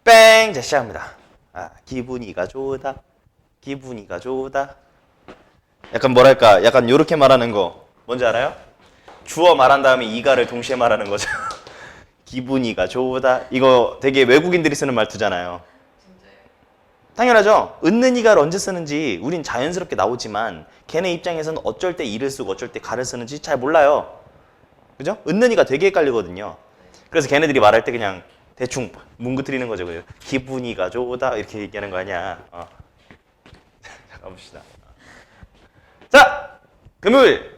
뺑! 자, 시작합니다. 기분이가 좋다. 기분이가 좋다. 약간 뭐랄까, 약간 요렇게 말하는 거 뭔지 알아요? 주어 말한 다음에 이가를 동시에 말하는 거죠. 기분이가 좋다. 이거 되게 외국인들이 쓰는 말투잖아요. 당연하죠. 은는 이가를 언제 쓰는지 우린 자연스럽게 나오지만 걔네 입장에서는 어쩔 때 이를 쓰고 어쩔 때 가를 쓰는지 잘 몰라요. 그죠? 은는 이가 되게 헷갈리거든요. 그래서 걔네들이 말할 때 그냥 대충 뭉그트리는 거죠. 그죠? 기분이가 좋다 이렇게 얘기하는 거 아니야. 자, 가봅시다. 자, 금요일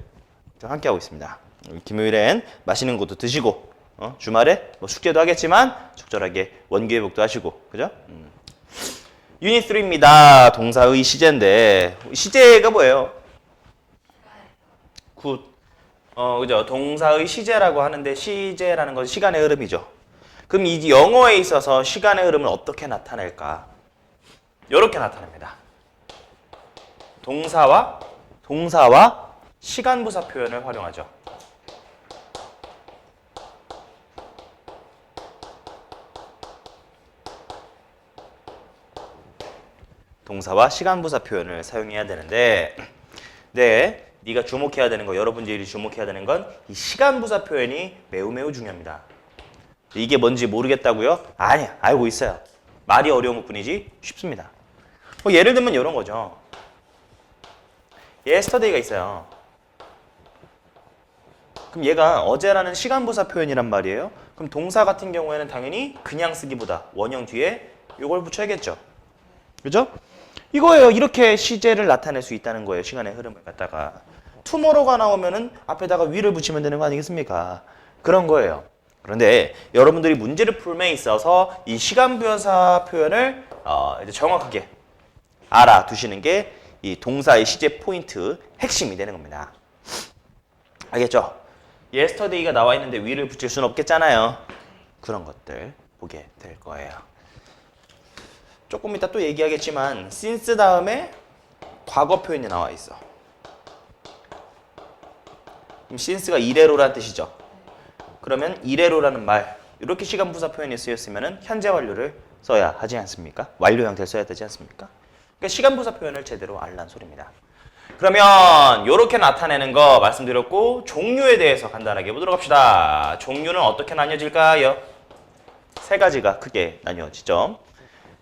함께 하고 있습니다. 금요일엔 맛있는 것도 드시고 주말에 뭐 숙제도 하겠지만 적절하게 원기 회복도 하시고 그죠? 유닛 3입니다. 동사의 시제인데 시제가 뭐예요? 굿. 그죠? 동사의 시제라고 하는데 시제라는 건 시간의 흐름이죠. 그럼 이 영어에 있어서 시간의 흐름을 어떻게 나타낼까? 이렇게 나타냅니다. 동사와 시간부사 표현을 활용하죠. 동사와 시간부사 표현을 사용해야 되는데 네가 주목해야 되는 거, 여러분들이 주목해야 되는 건 이 시간부사 표현이 매우 중요합니다. 이게 뭔지 모르겠다고요? 아니야, 알고 있어요. 말이 어려운 것뿐이지 쉽습니다. 예를 들면 이런 거죠. yesterday가 있어요. 그럼 얘가 어제라는 시간부사 표현이란 말이에요. 그럼 동사 같은 경우에는 당연히 그냥 쓰기보다 원형 뒤에 이걸 붙여야겠죠. 그죠? 이거예요. 이렇게 시제를 나타낼 수 있다는 거예요. 시간의 흐름을 갖다가. tomorrow가 나오면은 앞에다가 will을 붙이면 되는 거 아니겠습니까? 그런 거예요. 그런데 여러분들이 문제를 풀에 있어서 이 시간부사 표현을 이제 정확하게 알아두시는 게 이 동사의 시제 포인트 핵심이 되는 겁니다. 알겠죠? yesterday가 나와 있는데 will을 붙일 수는 없겠잖아요. 그런 것들 보게 될 거예요. 조금 이따 또 얘기하겠지만 since 다음에 과거 표현이 나와 있어. 그럼 since가 이래로라는 뜻이죠. 그러면 이래로라는 말 이렇게 시간부사 표현이 쓰였으면 현재 완료를 써야 하지 않습니까? 완료 형태를 써야 되지 않습니까? 그러니까 시간부사 표현을 제대로 알란 소리입니다. 그러면 이렇게 나타내는 거 말씀드렸고 종류에 대해서 간단하게 보도록 합시다. 종류는 어떻게 나뉘어질까요? 세 가지가 크게 나뉘어지죠.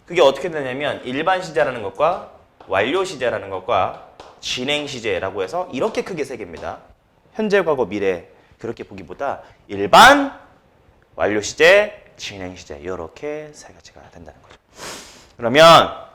그게 어떻게 되냐면 일반 시제라는 것과 완료 시제라는 것과 진행 시제라고 해서 이렇게 크게 세 개입니다. 현재, 과거, 미래 그렇게 보기보다 일반, 완료 시제, 진행 시제 이렇게 세 가지가 된다는 거죠. 그러면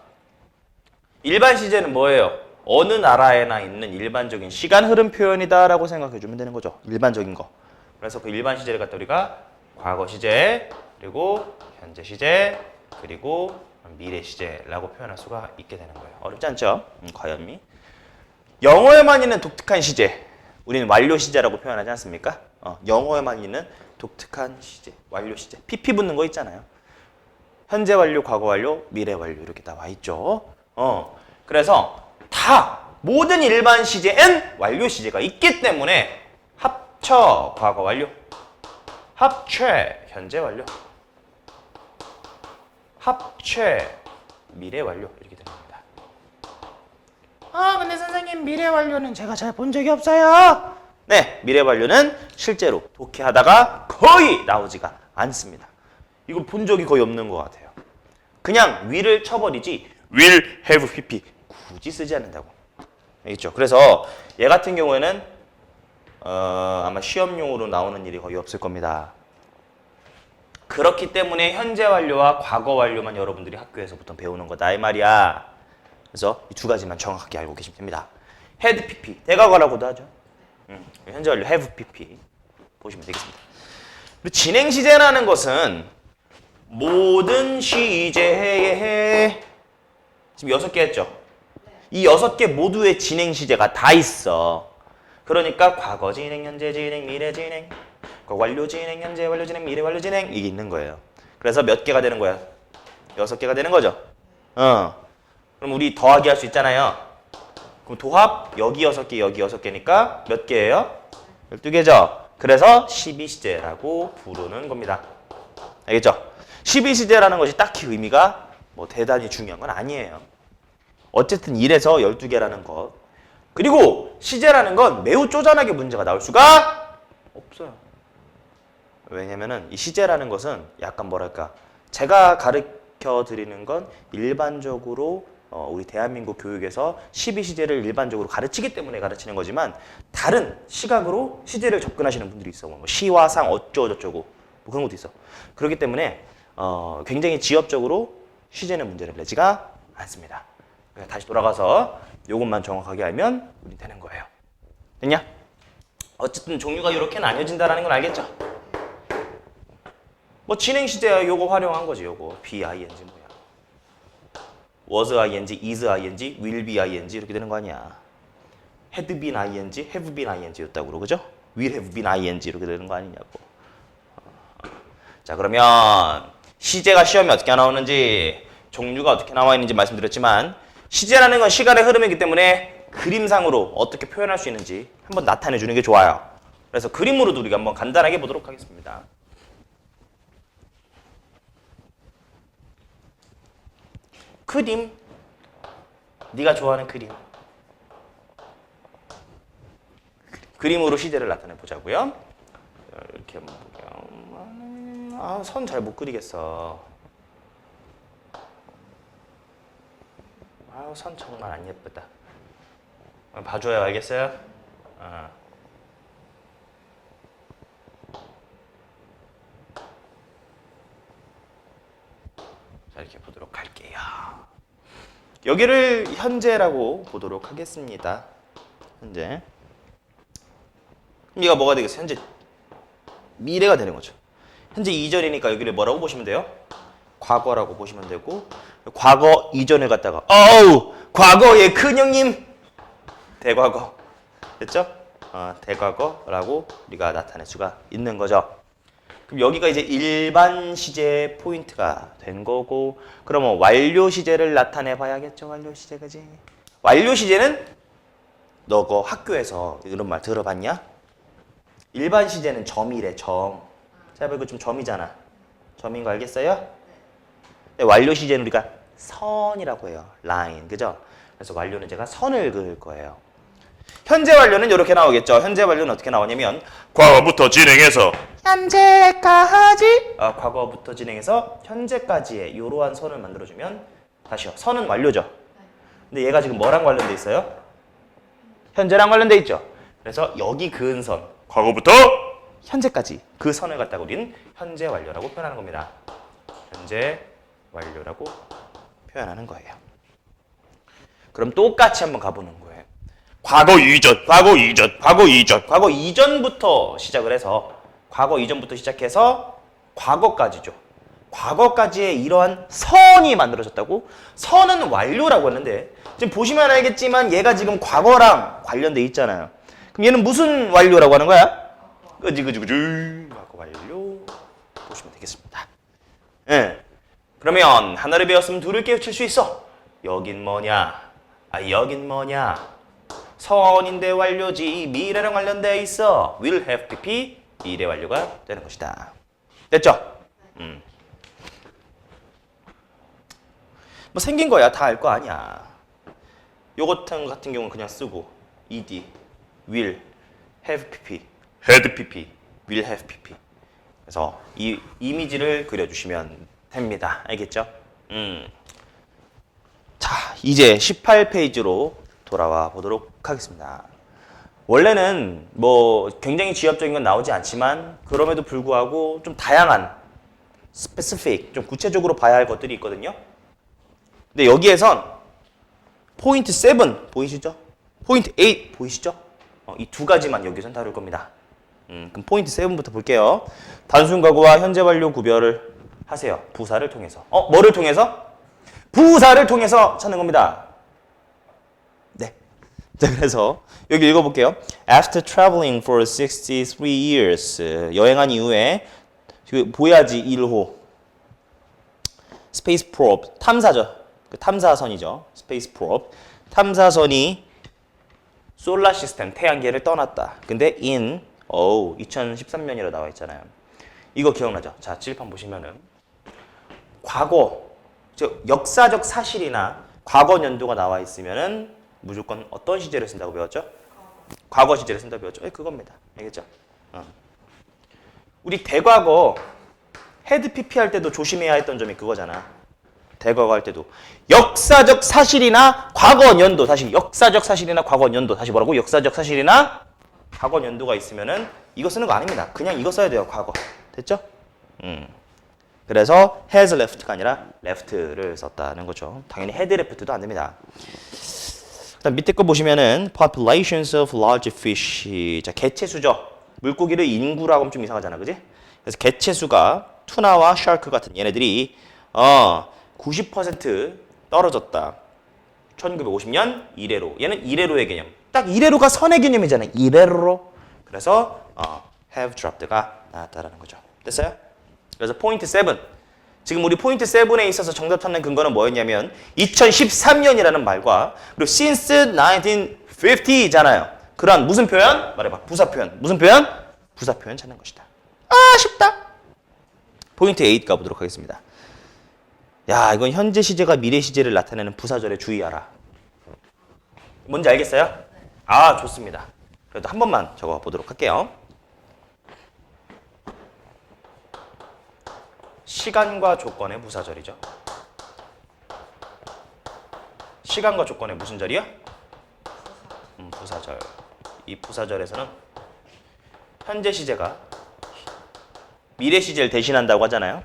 일반 시제는 뭐예요? 어느 나라에나 있는 일반적인 시간 흐름 표현이다라고 생각해 주면 되는 거죠. 일반적인 거. 그래서 그 일반 시제를 갖다 우리가 과거 시제, 그리고 현재 시제, 그리고 미래 시제라고 표현할 수가 있게 되는 거예요. 어렵지 않죠? 과연미. 영어에만 있는 독특한 시제. 우리는 완료 시제라고 표현하지 않습니까? 영어에만 있는 독특한 시제, 완료 시제. PP 붙는 거 있잖아요. 현재 완료, 과거 완료, 미래 완료 이렇게 나와 있죠. 그래서 다 모든 일반 시제엔 완료 시제가 있기 때문에 합쳐 과거 완료, 합체 현재 완료, 합체 미래 완료 이렇게 됩니다. 근데 선생님 미래 완료는 제가 잘 본 적이 없어요. 네, 미래 완료는 실제로 독해하다가 거의 나오지가 않습니다. 이거 본 적이 거의 없는 것 같아요. 그냥 will을 쳐버리지 will, have, pp 굳이 쓰지 않는다고. 알겠죠? 그래서 얘 같은 경우에는 아마 시험용으로 나오는 일이 거의 없을 겁니다. 그렇기 때문에 현재 완료와 과거 완료만 여러분들이 학교에서 보통 배우는 거다 이 말이야. 그래서 이 두 가지만 정확하게 알고 계시면 됩니다. had pp 대과거라고도 하죠. 현재 완료 have pp 보시면 되겠습니다. 그리고 진행 시제라는 것은 모든 시제에 지금 6개 했죠. 이 6개 모두의 진행 시제가 다 있어. 그러니까 과거 진행, 현재 진행, 미래 진행, 완료 진행, 현재 완료 진행, 미래 완료 진행 이게 있는 거예요. 그래서 몇 개가 되는 거야? 6개가 되는 거죠. 그럼 우리 더하기 할 수 있잖아요. 그럼 도합 여기 6개, 여기 6개니까 몇 개예요? 12개죠. 그래서 12시제라고 부르는 겁니다. 알겠죠? 12시제라는 것이 딱히 의미가 뭐 대단히 중요한 건 아니에요. 어쨌든 1에서 12개라는 것. 그리고 시제라는 건 매우 쪼잔하게 문제가 나올 수가 없어요. 왜냐면은 이 시제라는 것은 약간 뭐랄까 제가 가르쳐 드리는 건 일반적으로 우리 대한민국 교육에서 12시제를 일반적으로 가르치기 때문에 가르치는 거지만 다른 시각으로 시제를 접근하시는 분들이 있어. 뭐 시화상 어쩌고저쩌고 뭐 그런 것도 있어. 그렇기 때문에 굉장히 지엽적으로 시제는 문제를 내지가 않습니다. 다시 돌아가서 이것만 정확하게 알면 우리 되는 거예요. 됐냐? 어쨌든 종류가 이렇게 나뉘어진다는 걸 알겠죠? 뭐 진행 시제야 요거 활용한 거지. 요거 be, ing 뭐야. was ing, is ing, will be ing 이렇게 되는 거 아니야. had been ing, have been ing였다고 그러죠? will have been ing 이렇게 되는 거 아니냐고. 자, 그러면 시제가 시험에 어떻게 나오는지 종류가 어떻게 나와 있는지 말씀드렸지만 시제라는 건 시간의 흐름이기 때문에 그림상으로 어떻게 표현할 수 있는지 한번 나타내 주는 게 좋아요. 그래서 그림으로도 우리가 한번 간단하게 보도록 하겠습니다. 그림. 네가 좋아하는 그림. 그림으로 시제를 나타내 보자고요. 이렇게 한번 보면 선 잘 못 그리겠어. 선 정말 안 예쁘다. 봐줘요, 알겠어요? 자, 이렇게 보도록 할게요. 여기를 현재라고 보도록 하겠습니다. 현재. 얘가 뭐가 되겠어요? 현재 미래가 되는 거죠. 현재 이전이니까 여기를 뭐라고 보시면 돼요? 과거라고 보시면 되고 과거 이전을 갖다가 과거의 큰형님 대과거 됐죠? 대과거라고 우리가 나타낼 수가 있는 거죠. 그럼 여기가 이제 일반 시제 포인트가 된 거고 그러면 완료 시제를 나타내 봐야겠죠. 완료 시제 그지? 완료 시제는 너 그 학교에서 이런 말 들어봤냐? 일반 시제는 점이래. 점. 자, 이거 좀 점이잖아. 점인 거 알겠어요? 네, 완료 시제는 우리가 선이라고 해요. 라인. 그죠? 그래서 완료는 제가 선을 그을 거예요. 현재 완료는 이렇게 나오겠죠. 현재 완료는 어떻게 나오냐면 과거부터 진행해서 현재까지 과거부터 진행해서 현재까지의 이러한 선을 만들어주면 다시요. 선은 완료죠. 근데 얘가 지금 뭐랑 관련돼 있어요? 현재랑 관련돼 있죠. 그래서 여기 그은 선 과거부터 현재까지 그 선을 갖다가 우리는 현재 완료라고 표현하는 겁니다. 현재 완료라고 표현하는 거예요. 그럼 똑같이 한번 가보는 거예요. 과거 이전, 과거 이전, 과거 이전, 과거 이전부터 시작을 해서 과거 이전부터 시작해서 과거까지죠. 과거까지의 이러한 선이 만들어졌다고? 선은 완료라고 했는데 지금 보시면 알겠지만 얘가 지금 과거랑 관련돼 있잖아요. 그럼 얘는 무슨 완료라고 하는 거야? 그지 과거 완료 보시면 되겠습니다. 예. 그러면 하나를 배웠으면 둘을 깨우칠 수 있어. 여긴 뭐냐? 여긴 뭐냐? 선인데 완료지 미래랑 관련돼 있어. will have pp 미래 완료가 되는 것이다. 됐죠? 뭐 생긴 거야 다 알 거 아니야. 요거 같은 경우는 그냥 쓰고 ed will have pp had pp will have pp 그래서 이 이미지를 그려주시면 됩니다. 알겠죠? 자, 이제 18페이지로 돌아와 보도록 하겠습니다. 원래는 뭐 굉장히 지엽적인 건 나오지 않지만 그럼에도 불구하고 좀 다양한 specific, 좀 구체적으로 봐야 할 것들이 있거든요. 근데 여기에선 포인트 7 보이시죠? 포인트 8 보이시죠? 이 두 가지만 여기선 다룰 겁니다. 그럼 포인트 7부터 볼게요. 단순 과거와 현재 완료 구별을 하세요. 부사를 통해서. 뭐를 통해서? 부사를 통해서 찾는 겁니다. 네. 자, 그래서 여기 읽어볼게요. After traveling for 63 years. 여행한 이후에 보야지 1호. 스페이스 프로브. 탐사죠. 그 탐사선이죠. 스페이스 프로브. 탐사선이 솔라 시스템, 태양계를 떠났다. 근데 in 2013년이라 나와 있잖아요. 이거 기억나죠? 자, 칠판 보시면은 과거, 즉 역사적 사실이나 과거 연도가 나와 있으면은 무조건 어떤 시제를 쓴다고 배웠죠? 과거 시제를 쓴다고 배웠죠. 그겁니다. 알겠죠? 우리 대과거 헤드 PP 할 때도 조심해야 했던 점이 그거잖아. 대과거 할 때도 역사적 사실이나 과거 연도, 다시 역사적 사실이나 과거 연도, 다시 뭐라고? 역사적 사실이나 과거 연도가 있으면은 이거 쓰는 거 아닙니다. 그냥 이거 써야 돼요. 과거. 됐죠? 그래서 has left가 아니라 left를 썼다는 거죠. 당연히 had left도 안 됩니다. 그다음 밑에 거 보시면은 populations of large fish. 자, 개체수죠. 물고기를 인구라고 하면 좀 이상하잖아. 그지? 그래서 개체수가 투나와 샤크 같은 얘네들이 90% 떨어졌다. 1950년 이래로. 얘는 이래로의 개념. 딱 이래로가 선의 개념이잖아요. 이래로. 그래서 have dropped가 나왔다라는 거죠. 됐어요? 그래서 포인트 7. 지금 우리 포인트 7에 있어서 정답 찾는 근거는 뭐였냐면 2013년이라는 말과 그리고 since 1950잖아요. 그러한 무슨 표현? 말해봐. 부사 표현. 무슨 표현? 부사 표현 찾는 것이다. 쉽다. 포인트 8 가보도록 하겠습니다. 야, 이건 현재 시제가 미래 시제를 나타내는 부사절에 주의하라. 뭔지 알겠어요? 좋습니다. 그래도 한 번만 적어보도록 할게요. 시간과 조건의 부사절이죠. 시간과 조건의 무슨 절이요? 부사절. 이 부사절에서는 현재 시제가 미래 시제를 대신한다고 하잖아요.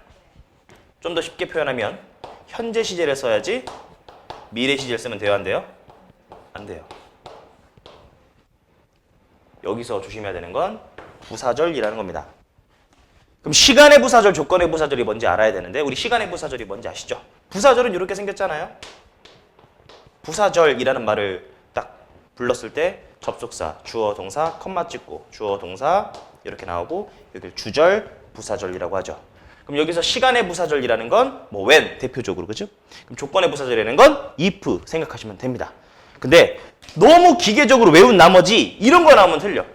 좀 더 쉽게 표현하면 현재 시제를 써야지 미래 시제를 쓰면 돼요, 안 돼요? 안 돼요. 여기서 조심해야 되는 건 부사절이라는 겁니다. 그럼 시간의 부사절, 조건의 부사절이 뭔지 알아야 되는데 우리 시간의 부사절이 뭔지 아시죠? 부사절은 이렇게 생겼잖아요. 부사절이라는 말을 딱 불렀을 때 접속사, 주어, 동사, 컴마 찍고 주어, 동사 이렇게 나오고 여기를 주절, 부사절이라고 하죠. 그럼 여기서 시간의 부사절이라는 건 뭐 when 대표적으로 그죠? 그럼 조건의 부사절이라는 건 if 생각하시면 됩니다. 근데 너무 기계적으로 외운 나머지 이런 거 나오면 틀려.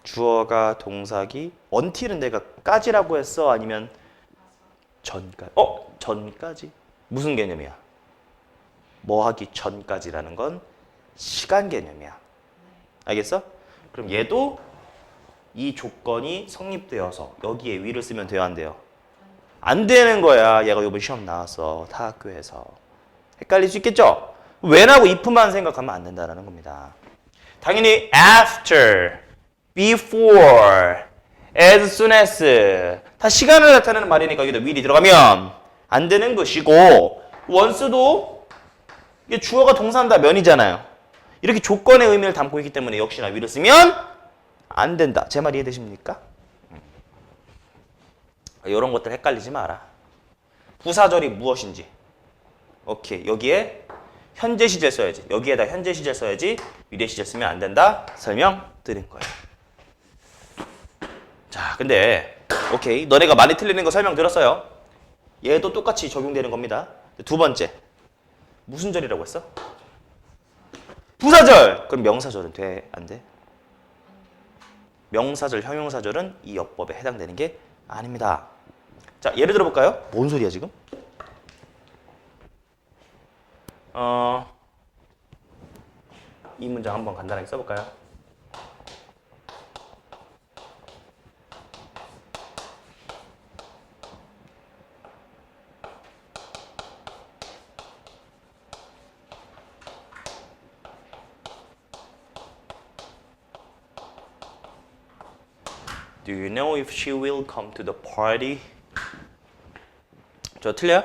주어가 동사기 until은 내가 까지라고 했어? 아니면 전까지? 전까지? 무슨 개념이야? 뭐 하기 전까지라는 건 시간 개념이야. 알겠어? 그럼 얘도 이 조건이 성립되어서 여기에 위를 쓰면 돼요, 안 돼요? 안 되는 거야. 얘가 이번 시험 나왔어. 타 학교에서. 헷갈릴 수 있겠죠? when하고 if만 생각하면 안 된다는 겁니다. 당연히 after, before, as soon as 다 시간을 나타내는 말이니까 여기다 will이 들어가면 안 되는 것이고 once도 이게 주어가 동사한다 면이잖아요. 이렇게 조건의 의미를 담고 있기 때문에 역시나 will을 쓰면 안 된다. 제 말 이해되십니까? 이런 것들 헷갈리지 마라. 부사절이 무엇인지. 오케이. 여기에 현재 시제 써야지. 여기에다 현재 시제 써야지 미래 시제 쓰면 안 된다. 설명 드린 거예요. 자, 근데 오케이. 너네가 많이 틀리는 거 설명 들었어요. 얘도 똑같이 적용되는 겁니다. 두 번째. 무슨 절이라고 했어? 부사절. 그럼 명사절은 돼? 안 돼? 명사절, 형용사절은 이 어법에 해당되는 게 아닙니다. 자, 예를 들어 볼까요? 뭔 소리야 지금? 이 문장 한번 간단하게 써볼까요? Do you know if she will come to the party? 저 틀려요?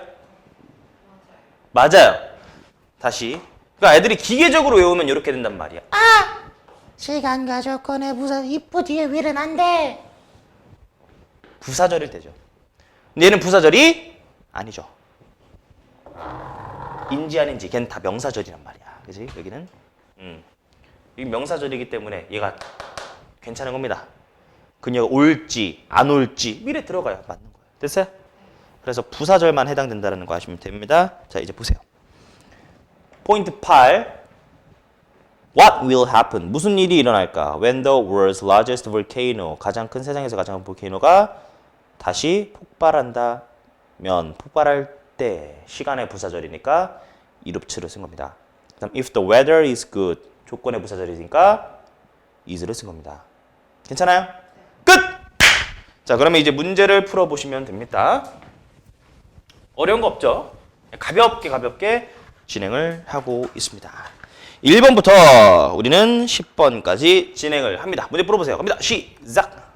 맞아요. 다시. 그러니까 애들이 기계적으로 외우면 이렇게 된단 말이야. 시간과 조건의 부사 if 뒤에 will은 안 돼. 부사절일 때죠. 근데 얘는 부사절이 아니죠. 인지 아닌지 걔는 다 명사절이란 말이야. 그지? 여기는 이 명사절이기 때문에 얘가 괜찮은 겁니다. 그녀가 올지 안 올지 미래 들어가야 맞는 거예요. 됐어요? 그래서 부사절만 해당된다는 거 아시면 됩니다. 자, 이제 보세요. 포인트 8. What will happen? 무슨 일이 일어날까? When the world's largest volcano, 가장 큰 세상에서 가장 큰 볼케이노가 다시 폭발한다면, 폭발할 때, 시간의 부사절이니까 이룹츠를 쓴 겁니다. 그다음 if the weather is good, 조건의 부사절이니까 is를 쓴 겁니다. 괜찮아요? 끝! 자, 그러면 이제 문제를 풀어보시면 됩니다. 어려운 거 없죠? 가볍게 진행을 하고 있습니다. 1번부터 우리는 10번까지 진행을 합니다. 문제 풀어보세요. 갑니다. 시작!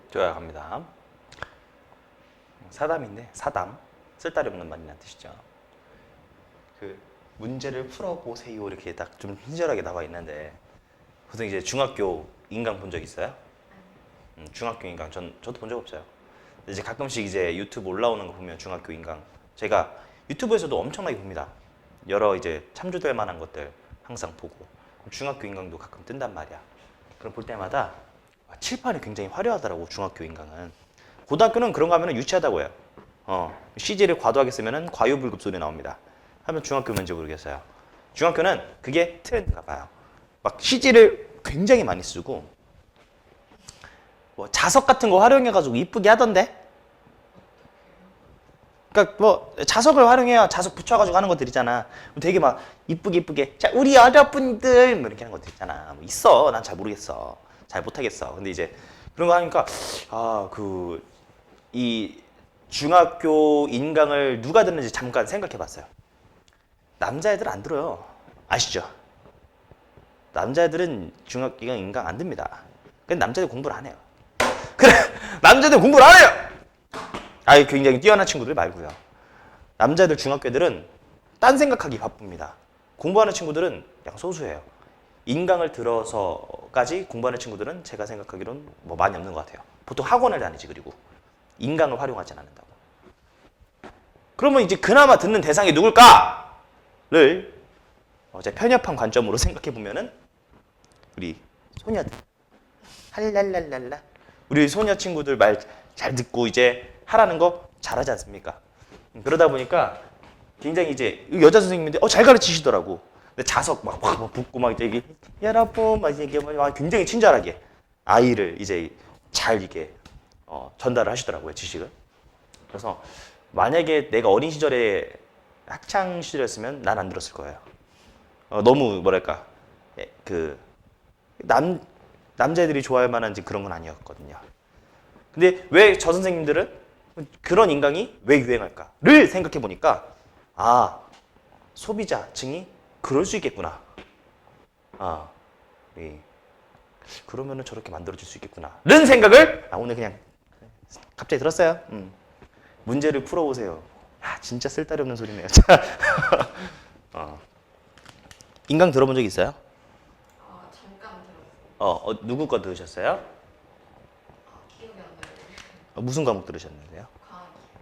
좋아요. 갑니다. 사담인데 사담. 쓸데리 없는 말이라는 뜻이죠. 그 문제를 풀어보세요 이렇게 딱 좀 친절하게 나와 있는데 보통 이제 중학교 인강 본 적 있어요? 중학교 인강 저도 본 적 없어요. 근데 이제 가끔씩 이제 유튜브 올라오는 거 보면 중학교 인강 제가 유튜브에서도 엄청나게 봅니다. 여러 이제 참조될 만한 것들 항상 보고 중학교 인강도 가끔 뜬단 말이야. 그럼 볼 때마다 칠판이 굉장히 화려하더라고 중학교 인강은. 고등학교는 그런 거 하면 유치하다고 해요. CG를 과도하게 쓰면 과유불급 소리 나옵니다. 하면 중학교는 왠지 모르겠어요. 중학교는 그게 트렌드인가 봐요. 막 CG를 굉장히 많이 쓰고 뭐 자석 같은 거 활용해가지고 이쁘게 하던데. 그러니까 뭐 자석을 활용해야 자석 붙여가지고 하는 것들 있잖아. 되게 막 이쁘게 자 우리 여러분들 뭐 이렇게 하는 것들 있잖아. 뭐 있어. 난 잘 모르겠어. 잘 못하겠어. 근데 이제 그런 거 하니까 이 중학교 인강을 누가 듣는지 잠깐 생각해봤어요. 남자애들 안 들어요. 아시죠? 남자애들은 중학교 인강 안 듭니다. 근데 남자애들 공부를 안 해요. 그래, 남자애들 공부를 안 해요. 굉장히 뛰어난 친구들 말고요. 남자애들 중학교 애들은 딴 생각하기 바쁩니다. 공부하는 친구들은 약간 소수예요. 인강을 들어서까지 공부하는 친구들은 제가 생각하기로는 뭐 많이 없는 것 같아요. 보통 학원을 다니지. 그리고 인강을 활용하진 않는다고. 그러면 이제 그나마 듣는 대상이 누굴까를 제 편협한 관점으로 생각해 보면은 우리 소녀들, 할랄랄랄라, 우리 소녀 친구들 말 잘 듣고 이제 하라는 거 잘하지 않습니까? 그러다 보니까 굉장히 이제 여자 선생님인데 잘 가르치시더라고. 근데 자석 막 붙고 막 이제 여러분 막 이게 막 굉장히 친절하게 아이를 이제 잘 이게 전달을 하시더라고요, 지식을. 그래서 만약에 내가 어린 시절에 학창 시절이었으면 난 안 들었을 거예요. 너무 뭐랄까 남자애들이 좋아할 만한 그런 건 아니었거든요. 근데 왜 저 선생님들은 그런 인강이 왜 유행할까를 생각해 보니까 아 소비자층이 그럴 수 있겠구나. 그러면은 저렇게 만들어질 수 있겠구나. 는 생각을 오늘 그냥 갑자기 들었어요. 문제를 풀어보세요. 진짜 쓸데리 없는 소리네요. 인강 들어본 적 있어요? 잠깐 들었어요. 누구 거 들으셨어요? 기억이 안 나요. 무슨 과목 들으셨는데요?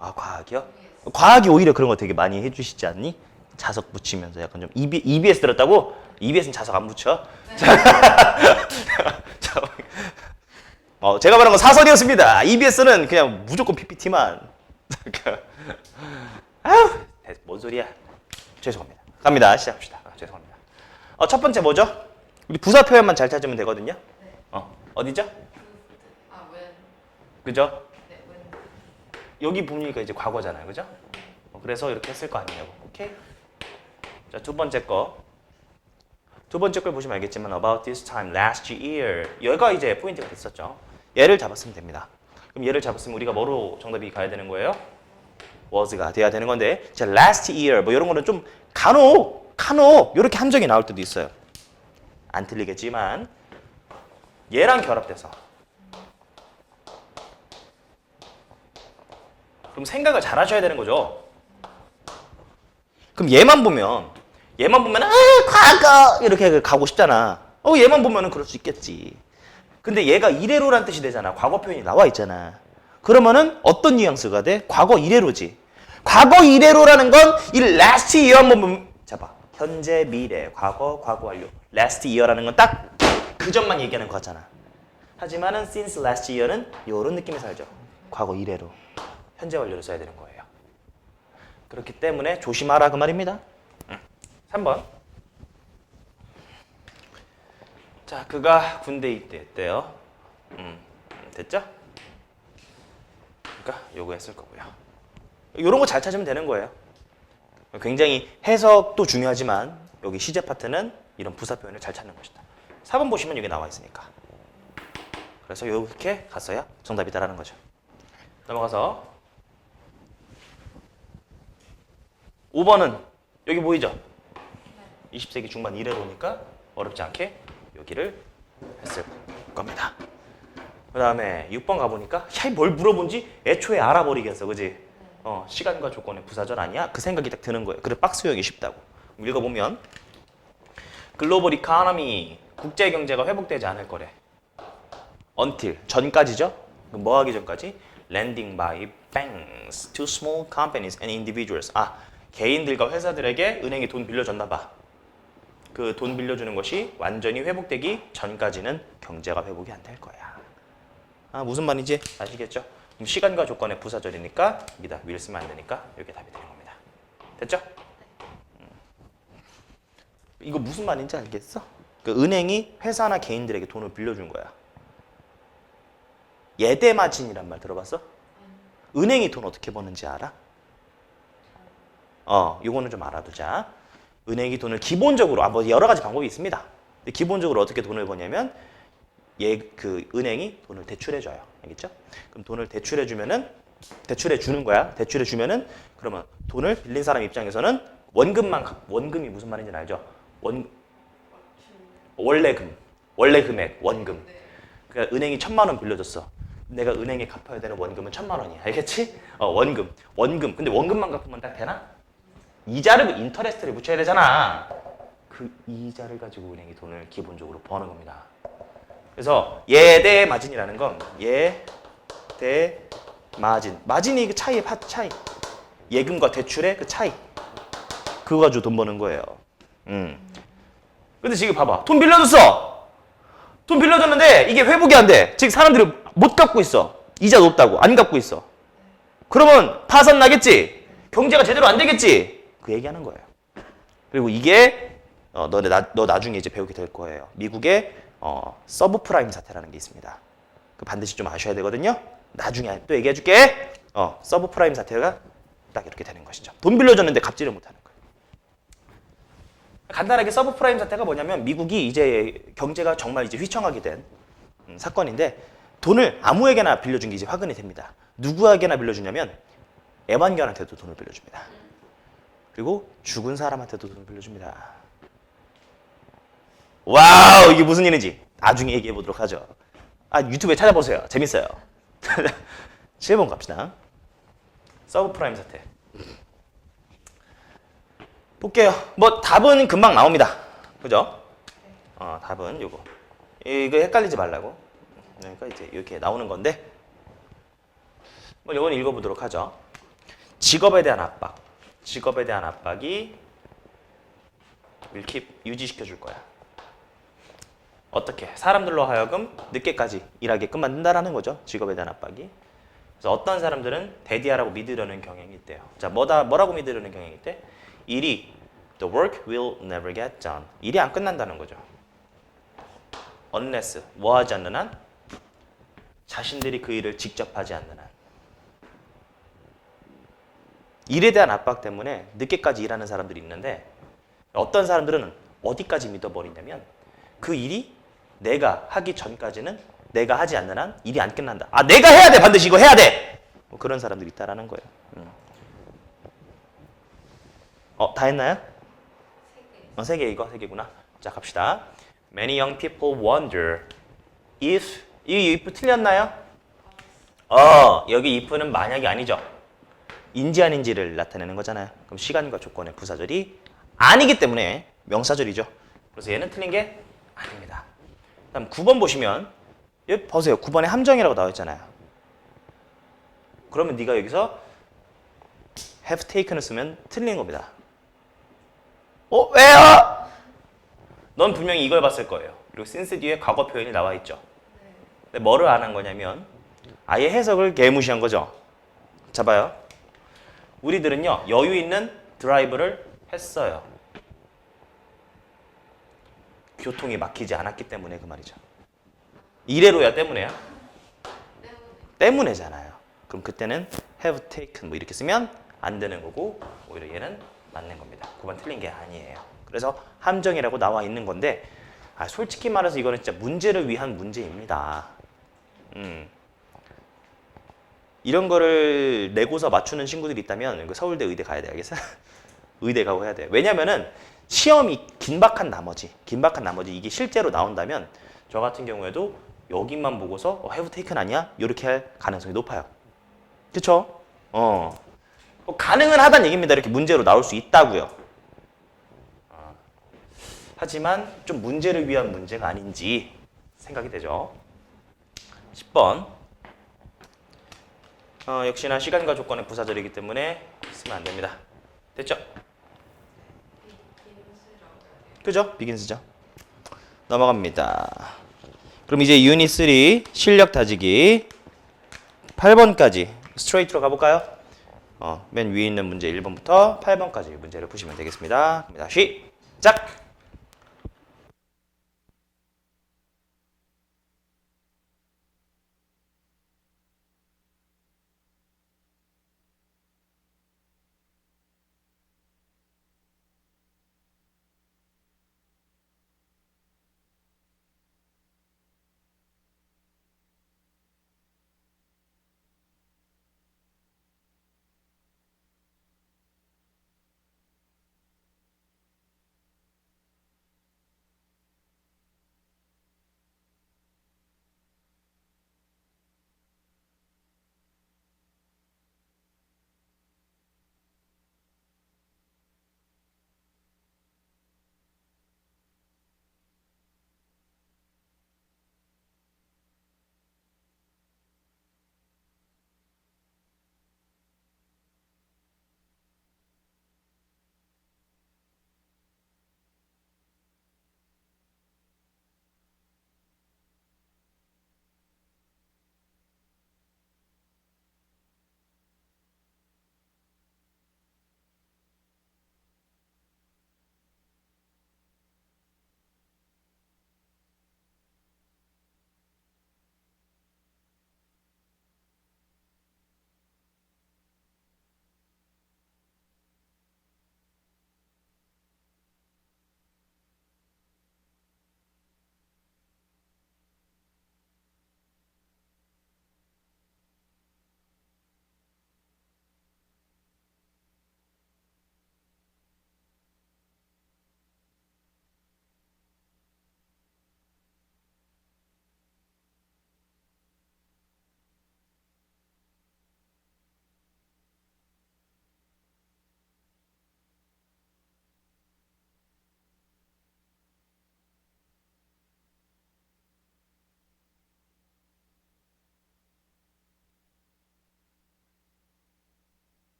과학이. 과학이요? 과학이 오히려 그런 거 되게 많이 해주시지 않니? 자석 붙이면서 약간 좀 EBS 들었다고? EBS는 자석 안 붙여? 제가 말한 건 사설이었습니다. EBS는 그냥 무조건 PPT만. 아유, 뭔 소리야? 죄송합니다. 갑니다. 시작합시다. 죄송합니다. 첫 번째 뭐죠? 우리 부사 표현만 잘 찾으면 되거든요. 네. 어디죠? when. 그죠? 네, when. 여기 보니까 이제 과거잖아요. 그죠? 그래서 이렇게 했을 거 아니냐고. 오케이? 자, 두 번째 거. 두 번째 걸 보시면 알겠지만 about this time last year. 얘가 이제 포인트가 됐었죠. 얘를 잡았으면 됩니다. 그럼 얘를 잡았으면 우리가 뭐로 정답이 가야 되는 거예요? was가 돼야 되는 건데 자, last year 뭐 이런 거는 좀 간혹 이렇게 함정이 나올 때도 있어요. 안 틀리겠지만 얘랑 결합돼서 그럼 생각을 잘 하셔야 되는 거죠. 그럼 얘만 보면 과거 이렇게 가고 싶잖아. 얘만 보면은 그럴 수 있겠지. 근데 얘가 이래로란 뜻이 되잖아. 과거 표현이 나와 있잖아. 그러면은 어떤 뉘앙스가 돼? 과거 이래로지. 과거 이래로라는 건 이 last year 한번 보면 봐. 현재, 미래, 과거 완료. last year라는 건 딱 그 점만 얘기하는 거 같잖아. 하지만은 since last year는 이런 느낌에서 알죠. 과거 이래로. 현재 완료를 써야 되는 거예요. 그렇기 때문에 조심하라 그 말입니다. 3번. 자, 그가 군대 입대했대요. 됐죠? 그러니까 요거 했을 거고요. 요런 거 잘 찾으면 되는 거예요. 굉장히 해석도 중요하지만 여기 시제 파트는 이런 부사 표현을 잘 찾는 것이다. 4번 보시면 여기 나와 있으니까. 그래서 이렇게 갔어야 정답이다라는 거죠. 넘어가서 5번은 여기 보이죠? 20세기 중반 이래로니까 어렵지 않게 여기를 했을 겁니다. 그 다음에 6번 가보니까 뭘 물어본지 애초에 알아버리겠어. 그지? 시간과 조건의 부사절 아니야? 그 생각이 딱 드는 거예요. 그래 박스 외우기 쉽다고. 읽어보면 글로벌 이코노미 국제 경제가 회복되지 않을 거래. until 전까지죠? 그럼 뭐 하기 전까지? lending by banks to small companies and individuals. 개인들과 회사들에게 은행이 돈 빌려줬나 봐. 그 돈 빌려주는 것이 완전히 회복되기 전까지는 경제가 회복이 안 될 거야. 무슨 말인지 아시겠죠? 그럼 시간과 조건의 부사절이니까 여기다 will 쓰면 안 되니까 이렇게 답이 되는 겁니다. 됐죠? 이거 무슨 말인지 알겠어? 그 은행이 회사나 개인들에게 돈을 빌려준 거야. 예대마진이란 말 들어봤어? 은행이 돈 어떻게 버는지 알아? 요거는 좀 알아두자. 은행이 돈을 기본적으로 뭐 여러 가지 방법이 있습니다. 근데 기본적으로 어떻게 돈을 버냐면 그 은행이 돈을 대출해 줘요. 알겠죠? 그럼 돈을 대출해 주면은 대출해 주는 거야. 대출해 주면은 그러면 돈을 빌린 사람 입장에서는 원금이 무슨 말인지 알죠? 원래 금액 원금. 그러니까 은행이 1,000만 원 빌려줬어. 내가 은행에 갚아야 되는 원금은 1,000만 원이야. 알겠지? 원금. 근데 원금만 갚으면 딱 되나? 이자를 인터레스트를 붙여야 되잖아. 그 이자를 가지고 은행이 돈을 기본적으로 버는 겁니다. 그래서 예대 마진이라는 건 예대 마진이 그 차이. 예금과 대출의 그 차이. 그거 가지고 돈 버는 거예요. 근데 지금 봐봐. 돈 빌려줬어. 돈 빌려줬는데 이게 회복이 안 돼. 즉 사람들이 못 갚고 있어. 이자 높다고 안 갚고 있어. 그러면 파산 나겠지. 경제가 제대로 안 되겠지. 그 얘기하는 거예요. 그리고 이게 너 나중에 이제 배우게 될 거예요. 미국의 서브프라임 사태라는 게 있습니다. 그 반드시 좀 아셔야 되거든요. 나중에 또 얘기해 줄게. 서브프라임 사태가 딱 이렇게 되는 것이죠. 돈 빌려줬는데 갚지를 못하는 거예요. 간단하게 서브프라임 사태가 뭐냐면 미국이 이제 경제가 정말 이제 휘청하게 된 사건인데 돈을 아무에게나 빌려준 게 이제 화근이 됩니다. 누구에게나 빌려주냐면 애완견한테도 돈을 빌려줍니다. 그리고 죽은 사람한테도 돈을 빌려줍니다. 와우, 이게 무슨 일인지 나중에 얘기해 보도록 하죠. 유튜브에 찾아보세요. 재밌어요. 7번 갑시다. 서브프라임 사태. 볼게요. 뭐 답은 금방 나옵니다. 그죠? 답은 요거. 이거 헷갈리지 말라고. 그러니까 이제 이렇게 나오는 건데 뭐 요건 읽어보도록 하죠. 직업에 대한 압박. 직업에 대한 압박이 will keep, 유지시켜 줄 거야. 어떻게? 사람들로 하여금 늦게까지 일하게끔 만든다라는 거죠. 직업에 대한 압박이. 그래서 어떤 사람들은 대디하라고 믿으려는 경향이 있대요. 자, 뭐라고 믿으려는 경향이 있대? 일이 the work will never get done. 일이 안 끝난다는 거죠. unless 뭐 하지 않는 한 자신들이 그 일을 직접 하지 않는 한. 일에 대한 압박 때문에 늦게까지 일하는 사람들이 있는데 어떤 사람들은 어디까지 믿어버리냐면 그 일이 내가 하기 전까지는 내가 하지 않는 한 일이 안 끝난다. 내가 해야 돼. 반드시 이거 해야 돼. 뭐 그런 사람들이 있다라는 거예요. 다 했나요? 3개 이거 3개구나. 자, 갑시다. Many young people wonder if 이 if 틀렸나요? 여기 if는 만약이 아니죠. 인지 아닌지를 나타내는 거잖아요. 그럼 시간과 조건의 부사절이 아니기 때문에 명사절이죠. 그래서 얘는 틀린 게 아닙니다. 다음 9번 보시면 여기 보세요. 9번에 함정이라고 나와 있잖아요. 그러면 네가 여기서 have taken을 쓰면 틀린 겁니다. 왜요? 넌 분명히 이걸 봤을 거예요. 그리고 since 뒤에 과거 표현이 나와 있죠. 근데 뭐를 안 한 거냐면 아예 해석을 개무시한 거죠. 자, 봐요. 우리들은요, 여유 있는 드라이브를 했어요. 교통이 막히지 않았기 때문에 그 말이죠. 이래로야 때문에요? 때문에잖아요. 그럼 그때는 have taken 뭐 이렇게 쓰면 안 되는 거고 오히려 얘는 맞는 겁니다. 9번 틀린 게 아니에요. 그래서 함정이라고 나와 있는 건데 솔직히 말해서 이거는 진짜 문제를 위한 문제입니다. 이런 거를 내고서 맞추는 친구들이 있다면 서울대 의대 가야 돼. 알겠어? 의대 가고 해야 돼. 왜냐면은 시험이 긴박한 나머지 이게 실제로 나온다면 저 같은 경우에도 여기만 보고서 have taken 아니야? 이렇게 할 가능성이 높아요. 그쵸? 가능은 하다는 얘기입니다. 이렇게 문제로 나올 수 있다고요. 하지만 좀 문제를 위한 문제가 아닌지 생각이 되죠. 10번. 역시나 시간과 조건의 부사절이기 때문에 쓰면 안 됩니다. 됐죠? 그죠? 비긴스죠. 넘어갑니다. 그럼 이제 유닛 3 실력 다지기 8번까지 스트레이트로 가볼까요? 맨 위에 있는 문제 1번부터 8번까지 문제를 푸시면 되겠습니다. 갑니다. 시작!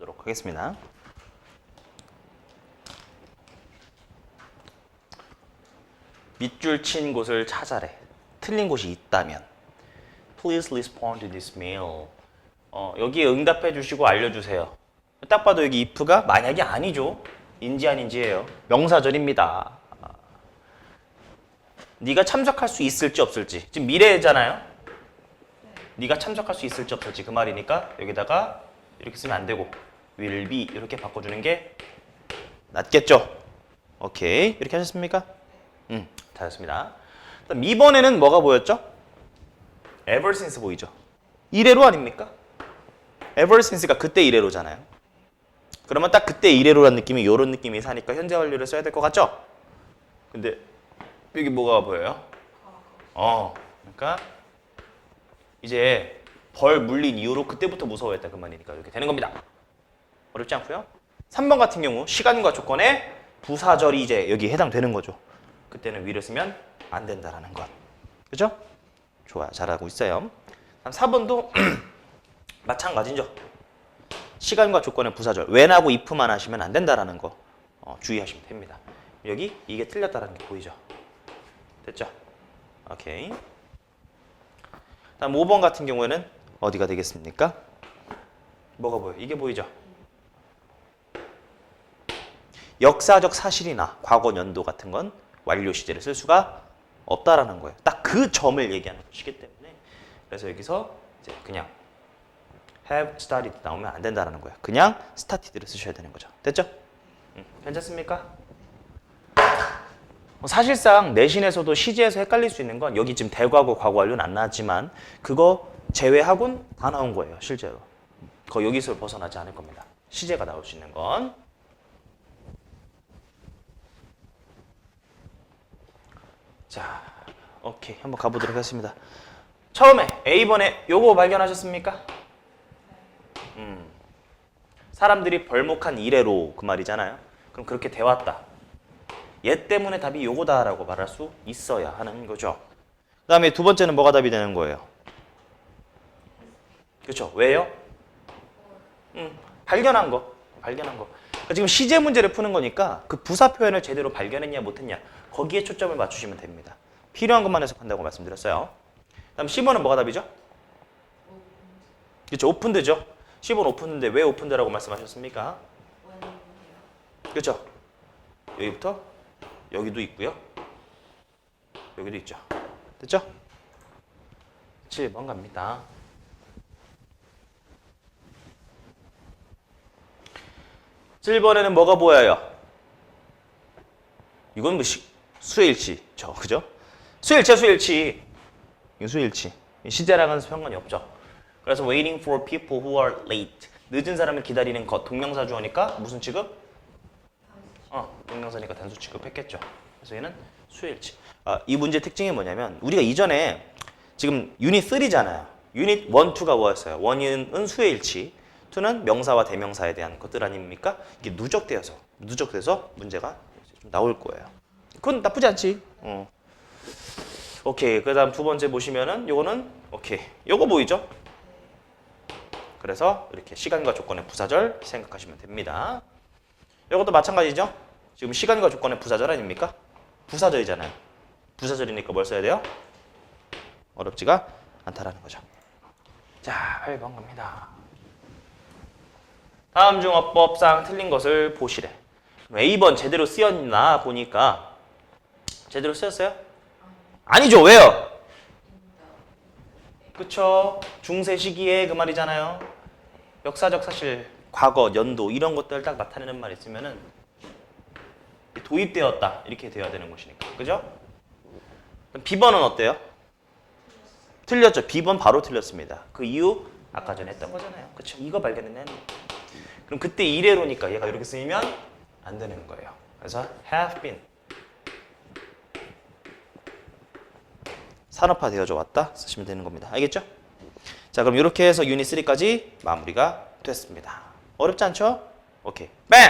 보도록 하겠습니다. 밑줄 친 곳을 찾아래. 틀린 곳이 있다면 Please respond to this mail. 여기에 응답해 주시고 알려주세요. 딱 봐도 여기 if가 만약이 아니죠. 인지 아닌지예요. 명사절입니다. 네가 참석할 수 있을지 없을지. 지금 미래잖아요. 네가 참석할 수 있을지 없을지 그 말이니까 여기다가 이렇게 쓰면 안 되고 will be 이렇게 바꿔주는 게 낫겠죠. 오케이. 이렇게 하셨습니까? 잘했습니다. 그다음 2번에는 뭐가 보였죠? ever since 보이죠? 이래로 아닙니까? ever since가 그때 이래로잖아요. 그러면 딱 그때 이래로란 느낌이 이런 느낌이 사니까 현재 완료를 써야 될 것 같죠? 근데 여기 뭐가 보여요? 그러니까 이제 벌 물린 이후로 그때부터 무서워했다 그 말이니까 이렇게 되는 겁니다. 어렵지 않고요. 3번 같은 경우 시간과 조건에 부사절이 이제 여기 해당되는 거죠. 그때는 위를 쓰면 안 된다라는 것. 그죠? 좋아, 잘하고 있어요. 다음 4번도 마찬가지죠. 시간과 조건의 부사절 when하고 if만 하시면 안 된다라는 거 주의하시면 됩니다. 여기 이게 틀렸다라는 게 보이죠? 됐죠? 오케이. 다음 5번 같은 경우에는 어디가 되겠습니까? 뭐가 보여요? 이게 보이죠? 역사적 사실이나 과거 연도 같은 건 완료 시제를 쓸 수가 없다라는 거예요. 딱 그 점을 얘기하는 것이기 때문에 그래서 여기서 이제 그냥 have started 나오면 안 된다라는 거예요. 그냥 started를 쓰셔야 되는 거죠. 됐죠? 괜찮습니까? 사실상 내신에서도 시제에서 헷갈릴 수 있는 건 여기 지금 대과거, 과거 완료는 안 나왔지만 그거 제외하고는 다 나온 거예요. 실제로. 여기서 벗어나지 않을 겁니다. 시제가 나올 수 있는 건. 자, 오케이. 한번 가보도록 하겠습니다. 처음에 A번에 요거 발견하셨습니까? 사람들이 벌목한 이래로 그 말이잖아요. 그럼 그렇게 돼왔다. 얘 때문에 답이 요거다라고 말할 수 있어야 하는 거죠. 그 다음에 두 번째는 뭐가 답이 되는 거예요? 그렇죠. 왜요? 발견한 거. 그러니까 지금 시제 문제를 푸는 거니까 그 부사 표현을 제대로 발견했냐 못했냐 거기에 초점을 맞추시면 됩니다. 필요한 것만 해석한다고 말씀드렸어요. 다음 10번은 뭐가 답이죠? 그렇죠. 오픈드죠. 10번 오픈드인데 왜 오픈드라고 말씀하셨습니까? 그렇죠. 여기부터 여기도 있고요. 여기도 있죠. 됐죠? 7번 갑니다. (7번에는) 뭐가 보여요? 이건 뭐 수일치죠. 그죠? 수일치. 이거 수일치. 시제랑은 상관이 없죠. 그래서 waiting for people who are late. 늦은 사람을 기다리는 것. 동명사 주어니까 무슨 취급? 동명사니까 단수 취급했겠죠. 그래서 얘는 수일치. 이 문제 특징이 뭐냐면 우리가 이전에 지금 유닛 3잖아요. 유닛 1, 2가 뭐였어요? 1은 수일치, 2는 명사와 대명사에 대한 것들 아닙니까? 이게 누적돼서 문제가 좀 나올 거예요. 그건 나쁘지 않지. 오케이. 그다음 두 번째 보시면은 요거는 오케이. 요거 보이죠? 그래서 이렇게 시간과 조건의 부사절 생각하시면 됩니다. 이것도 마찬가지죠. 지금 시간과 조건의 부사절 아닙니까? 부사절이잖아요. 부사절이니까 뭘 써야 돼요? 어렵지가 않다라는 거죠. 자, 8번 갑니다. 다음 중 어법상 틀린 것을 보시래. A번 제대로 쓰였나 보니까 제대로 쓰였어요? 아니죠. 왜요? 그쵸? 중세 시기에 그 말이잖아요. 역사적 사실, 과거, 연도 이런 것들 딱 나타내는 말 있으면은 도입되었다 이렇게 돼야 되는 것이니까. 그죠? 그럼 B번은 어때요? 틀렸죠. B번 바로 틀렸습니다. 그 이유 아까 전에 했던 거잖아요. 그쵸? 이거 발견했네. 그럼 그때 이래로니까 얘가 이렇게 쓰이면 안 되는 거예요. 그래서 have been 산업화 되어져 왔다 쓰시면 되는 겁니다. 알겠죠? 자, 그럼 이렇게 해서 유닛 3까지 마무리가 됐습니다. 어렵지 않죠? 오케이. 뺑!